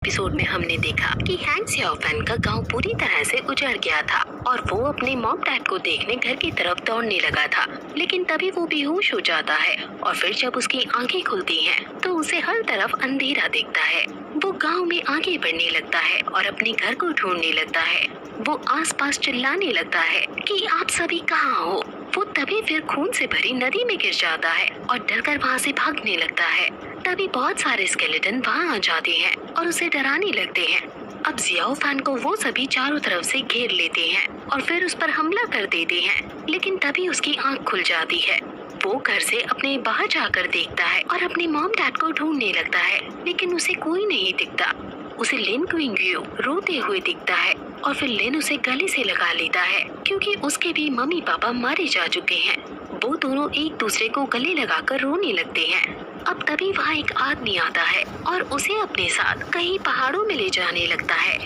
Episode में हमने देखा कि हैंग सियाओफैन का गांव पूरी तरह से उजड़ गया था और वो अपने मॉम डैड को देखने घर की तरफ दौड़ने लगा था। लेकिन तभी वो बेहोश हो जाता है और फिर जब उसकी आंखें खुलती हैं तो उसे हर तरफ अंधेरा दिखता है। वो गांव में आगे बढ़ने लगता है और अपने घर को ढूंढने लगता है। वो आसपास चिल्लाने लगता है कि आप सभी कहाँ हो। वो तभी फिर खून से भरी नदी में गिर जाता है और डरकर वहाँ से भागने लगता है। तभी बहुत सारे स्केलेटन वहाँ आ जाते हैं और उसे डराने लगते हैं। अब जियाओफैन को वो सभी चारों तरफ से घेर लेते हैं और फिर उस पर हमला कर देते हैं। लेकिन तभी उसकी आंख खुल जाती है। वो घर से अपने बाहर जाकर देखता है और अपने मॉम डैड को ढूंढने लगता है, लेकिन उसे कोई नहीं दिखता। उसे लिन क्विंग्यू रोते हुए दिखता है और फिर लिन उसे गले से लगा लेता है क्योंकि उसके भी मम्मी पापा मारे जा चुके हैं। वो दोनों एक दूसरे को गले लगाकर रोने लगते हैं। अब तभी वहाँ एक आदमी आता है और उसे अपने साथ कहीं पहाड़ों में ले जाने लगता है।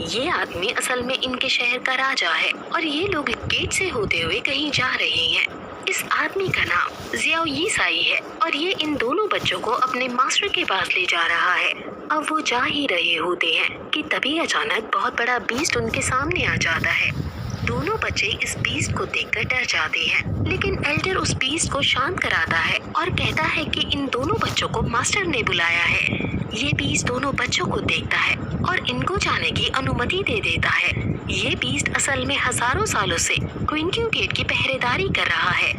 ये आदमी असल में इनके शहर का राजा है और ये लोग गेट से होते हुए कहीं जा रहे हैं। इस आदमी का नाम जियाओ यीसाई है और ये इन दोनों बच्चों को अपने मास्टर के पास ले जा रहा है। अब वो जा ही रहे होते हैं कि तभी अचानक बहुत बड़ा बीस्ट उनके सामने आ जाता है। दोनों बच्चे इस बीस्ट को देखकर डर जाते हैं, लेकिन एल्डर उस बीस्ट को शांत कराता है और कहता है कि इन दोनों बच्चों को मास्टर ने बुलाया है। ये बीस्ट दोनों बच्चों को देखता है और इनको जाने की अनुमति दे देता है। ये बीस्ट असल में हजारों सालों से क्विंक्यू गेट की पहरेदारी कर रहा है।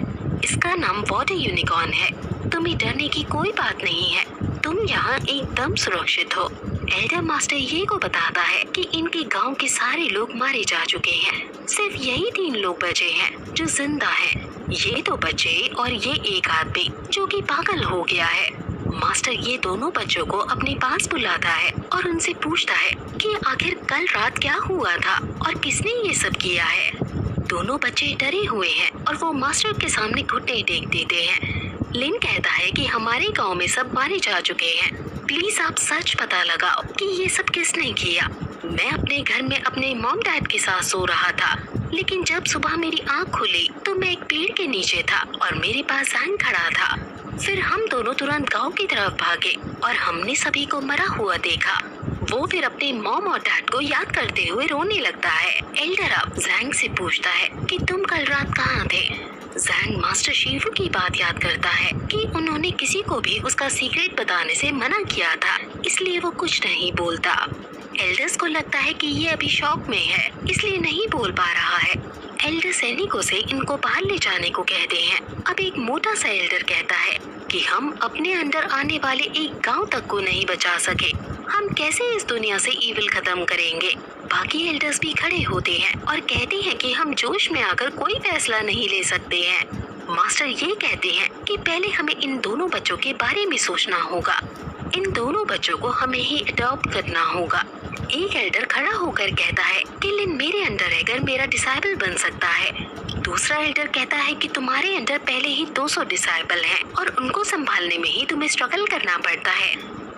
इसका नाम वाटर यूनिकॉर्न है। तुम्हें डरने की कोई बात नहीं है, तुम यहाँ एकदम सुरक्षित हो। एल्डर मास्टर ये को बताता है कि इनके गांव के सारे लोग मारे जा चुके हैं। सिर्फ यही 3 लोग बचे हैं जो जिंदा हैं। ये 2 बच्चे और ये एक आदमी जो कि पागल हो गया है। मास्टर ये दोनों बच्चों को अपने पास बुलाता है और उनसे पूछता है कि आखिर कल रात क्या हुआ था और किसने ये सब किया है। दोनों बच्चे डरे हुए हैं और वो मास्टर के सामने घुटने टेक देते हैं। लिन कहता है कि हमारे गांव में सब मारे जा चुके हैं, प्लीज आप सच पता लगाओ कि ये सब किसने किया। मैं अपने घर में अपने मॉम डैड के साथ सो रहा था, लेकिन जब सुबह मेरी आंख खुली तो मैं एक पेड़ के नीचे था और मेरे पास जैंग खड़ा था। फिर हम दोनों तुरंत गांव की तरफ भागे और हमने सभी को मरा हुआ देखा। वो फिर अपने मॉम और डैड को याद करते हुए रोने लगता है। एल्डर अब जैंग से पूछता है कि तुम कल रात कहाँ थे। जैंग मास्टर शिवू की बात याद करता है कि उन्होंने किसी को भी उसका सीक्रेट बताने से मना किया था, इसलिए वो कुछ नहीं बोलता। एल्डर्स को लगता है कि ये अभी शॉक में है, इसलिए नहीं बोल पा रहा है। एल्डर सैनिकों से इनको बाहर ले जाने को कहते हैं। अब एक मोटा सा एल्डर कहता है कि हम अपने अंदर आने वाले एक गांव तक को नहीं बचा सके, हम कैसे इस दुनिया से ईविल खत्म करेंगे। बाकी एल्डर्स भी खड़े होते हैं और कहते हैं कि हम जोश में आकर कोई फैसला नहीं ले सकते हैं। मास्टर ये कहते हैं कि पहले हमें इन दोनों बच्चों के बारे में सोचना होगा। इन दोनों बच्चों को हमें ही अडॉप्ट करना होगा। एक एल्डर खड़ा होकर कहता है कि लिन मेरे अंदर रहकर मेरा डिसाइबल बन सकता है। दूसरा एल्डर कहता है कि तुम्हारे अंदर पहले ही 200 डिसाइबल हैं और उनको संभालने में ही तुम्हें स्ट्रगल करना पड़ता है।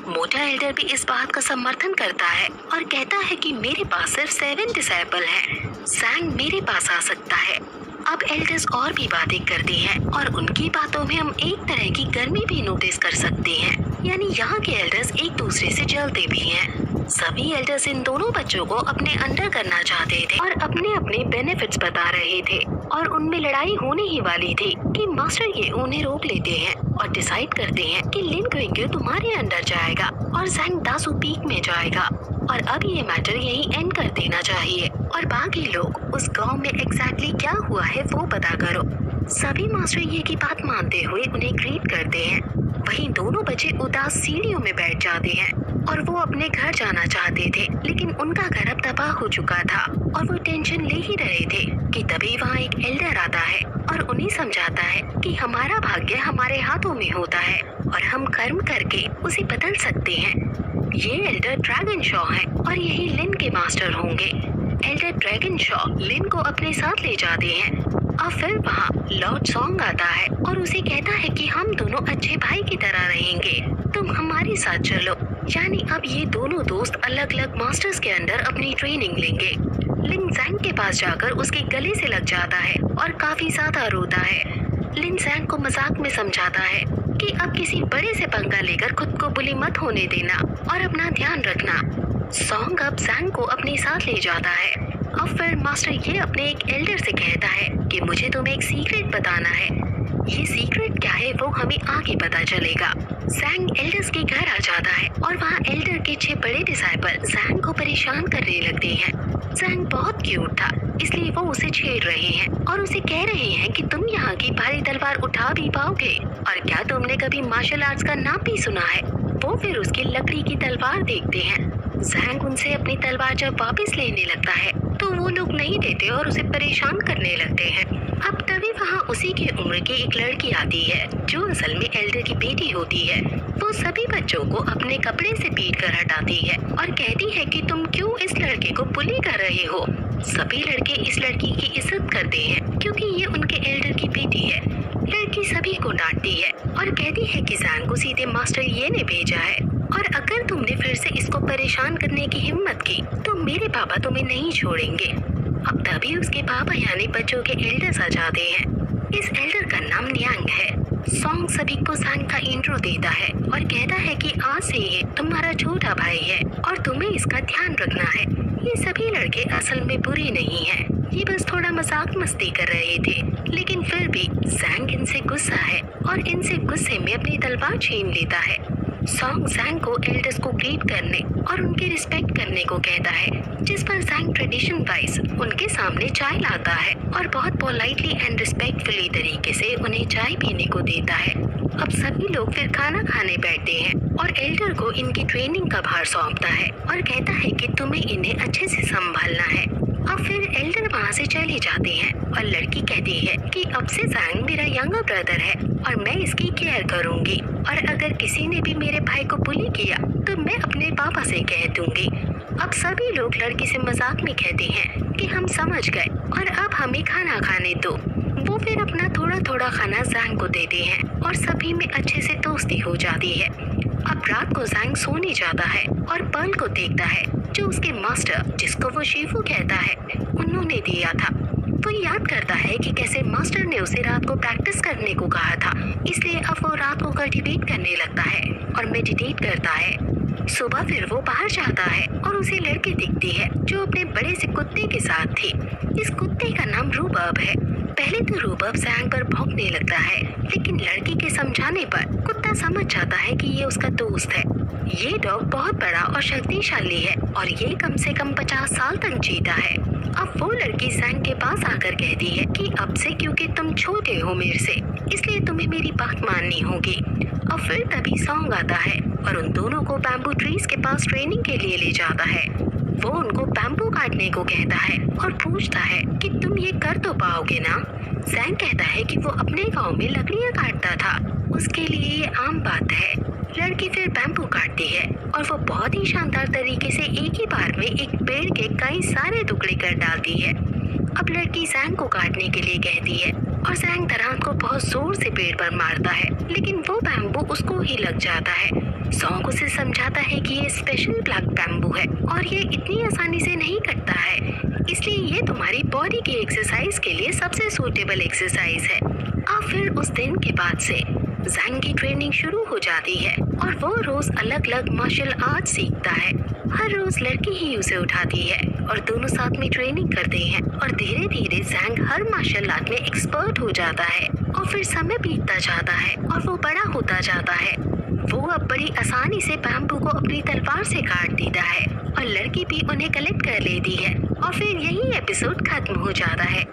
मोटा एल्डर भी इस बात का समर्थन करता है और कहता है कि मेरे पास सिर्फ 7 डिसाइबल हैं। जैंग मेरे पास आ सकता है। अब एल्डर्स और भी बातें करते हैं और उनकी बातों में हम एक तरह की गर्मी भी नोटिस कर सकते हैं, यानी यहाँ के एल्डर्स एक दूसरे से जलते भी हैं। सभी एल्डर्स इन दोनों बच्चों को अपने अंडर करना चाहते थे और अपने अपने बेनिफिट्स बता रहे थे और उनमें लड़ाई होने ही वाली थी कि मास्टर ये उन्हें रोक लेते हैं और डिसाइड करते हैं कि लिन क्विंक्यू तुम्हारे अंडर जाएगा और जैंग दासू पीक में जाएगा और अब ये मैटर यही एंड कर देना चाहिए और बाकी लोग उस गांव में एग्जैक्टली क्या हुआ है वो पता करो। सभी मास्टर ये की बात मानते हुए उन्हें ग्रीट करते हैं। वहीं दोनों बच्चे उदास सीढ़ियों में बैठ जाते हैं और वो अपने घर जाना चाहते थे, लेकिन उनका घर अब तबाह हो चुका था और वो टेंशन ले ही रहे थे कि तभी वहाँ एक एल्डर आता है और उन्हें समझाता है कि हमारा भाग्य हमारे हाथों में होता है और हम कर्म करके उसे बदल सकते हैं। ये एल्डर ड्रैगन शॉ है और यही लिन के मास्टर होंगे। एल्डर ड्रैगन शॉ लिन को अपने साथ ले जाते हैं और फिर वहाँ लॉर्ड सॉन्ग आता है और उसे कहता है कि हम दोनों अच्छे भाई की तरह रहेंगे, तुम हमारे साथ चलो। यानी अब ये दोनों दोस्त अलग अलग मास्टर्स के अंदर अपनी ट्रेनिंग लेंगे। लिन जैंग के पास जाकर उसके गले से लग जाता है और काफी ज्यादा रोता है। लिन जैंग को मजाक में समझाता है कि अब किसी बड़े से पंगा लेकर खुद को बुली मत होने देना और अपना ध्यान रखना। सॉन्ग अब जैंग को अपने साथ ले जाता है। अब फिर मास्टर ये अपने एक एल्डर से कहता है कि मुझे तुम्हें एक सीक्रेट बताना है। ये सीक्रेट क्या है वो हमें आगे पता चलेगा। जैंग एल्डर्स के घर आ जाता है और वहाँ एल्डर के 6 बड़े डिसाइपल जैंग को परेशान करने लगते हैं। जैंग बहुत क्यूट था, इसलिए वो उसे छेड़ रहे हैं और उसे कह रहे हैं कि तुम यहाँ की भारी तलवार उठा भी पाओगे, और क्या तुमने कभी मार्शल आर्ट्स का नाम भी सुना है। वो फिर उसकी लकड़ी की तलवार देखते हैं। जैंग उनसे अपनी तलवार जब वापस लेने लगता है तो वो लोग नहीं देते और उसे परेशान करने लगते हैं। अब तभी वहाँ उसी की उम्र की एक लड़की आती है जो असल में एल्डर की बेटी होती है। वो सभी बच्चों को अपने कपड़े से पीट कर हटाती है और कहती है कि तुम क्यों इस लड़के को बुली कर रहे हो। सभी लड़के इस लड़की की इज्जत करते हैं क्योंकि ये उनके एल्डर की बेटी है। लड़की सभी को डांटती है और कहती है कि जैंग को सीधे मास्टर ये ने भेजा है, और अगर तुमने फिर से इसको परेशान करने की हिम्मत की तो मेरे पापा तुम्हें नहीं छोड़ेंगे। अब तभी उसके पापा यानी बच्चों के एल्डर्स आ जाते हैं। इस एल्डर का नाम न्यांग है। सॉन्ग सभी को जैंग का इंट्रो देता है और कहता है कि आज से ये तुम्हारा छोटा भाई है और तुम्हें इसका ध्यान रखना है। ये सभी लड़के असल में बुरे नहीं हैं, ये बस थोड़ा मजाक मस्ती कर रहे थे, लेकिन फिर भी जैंग इनसे गुस्सा है और इनसे गुस्से में अपनी तलवार छीन लेता है। सॉन्ग जैंग को एल्डर्स को ग्रीट करने और उनकी रिस्पेक्ट करने को कहता है, जिस पर जैंग ट्रेडिशन वाइज उनके सामने चाय लाता है और बहुत पोलाइटली एंड रिस्पेक्टफुली तरीके से उन्हें चाय पीने को देता है। अब सभी लोग फिर खाना खाने बैठते हैं और एल्डर को इनकी ट्रेनिंग का भार सौंपता है और कहता है कि तुम्हें इन्हें अच्छे से संभालना है। अब फिर एल्डर वहाँ से चले जाते हैं और लड़की कहती है कि अब से जैंग मेरा यंगर ब्रदर है और मैं इसकी केयर करूंगी, और अगर किसी ने भी मेरे भाई को बुली किया तो मैं अपने पापा से कह दूंगी। अब सभी लोग लड़की से मजाक में कहते हैं कि हम समझ गए और अब हमें खाना खाने दो। वो फिर अपना थोड़ा थोड़ा खाना जैंग को देते हैं और सभी में अच्छे से दोस्ती हो जाती है। अब रात को जैंग सोने जाता है और पर्ल को देखता है जो उसके मास्टर, जिसको वो शिफू कहता है, उन्होंने दिया था। वो याद करता है कि कैसे मास्टर ने उसे रात को प्रैक्टिस करने को कहा था, इसलिए अब वो रात को कल्टीवेट करने लगता है और मेडिटेट करता है। सुबह फिर वो बाहर जाता है और उसे लड़की दिखती है जो अपने बड़े से कुत्ते के साथ थी। इस कुत्ते का नाम रूबब है। पहले तो रूबब जैंग पर भौंकने लगता है, लेकिन लड़की के समझाने पर कुत्ता समझ जाता है कि ये उसका दोस्त है। ये डॉग बहुत बड़ा और शक्तिशाली है और ये कम से कम 50 साल तक जीता है। अब वो लड़की जैंग के पास आकर कहती है कि अब से क्योंकि तुम छोटे हो मेरे से, इसलिए तुम्हें मेरी बात माननी होगी। और फिर तभी सॉन्ग आता है और उन दोनों को बैम्बू ट्रीज के पास ट्रेनिंग के लिए ले जाता है। वो उनको बैम्बू काटने को कहता है और पूछता है कि तुम ये कर तो पाओगे ना। जैंग कहता है कि वो अपने गांव में लकड़ियां काटता था, उसके लिए ये आम बात है। लड़की फिर बैम्बू काटती है और वो बहुत ही शानदार तरीके से एक ही बार में एक पेड़ के कई सारे टुकड़े कर डालती है। अब लड़की जैंग को काटने के लिए कहती है और जैंग तरान को बहुत जोर से पेड़ पर मारता है, लेकिन वो बैम्बू उसको ही लग जाता है। सॉन्ग उसे समझाता है कि ये स्पेशल ब्लैक बैम्बू है और ये इतनी आसानी से नहीं कटता है, इसलिए ये तुम्हारी बॉडी की एक्सरसाइज के लिए सबसे सूटेबल एक्सरसाइज है। अब फिर उस दिन के बाद से जैंग की ट्रेनिंग शुरू हो जाती है और वो रोज अलग अलग मार्शल आर्ट सीखता है। हर रोज लड़की ही उसे उठाती है और दोनों साथ में ट्रेनिंग करते हैं और धीरे धीरे जैंग हर मार्शल आर्ट में एक्सपर्ट हो जाता है। और फिर समय बीतता जाता है और वो बड़ा होता जाता है। वो अब बड़ी आसानी से बैम्बू को अपनी तलवार से काट देता है और लड़की भी उन्हें कलेक्ट कर लेती है और फिर यही एपिसोड खत्म हो जाता है।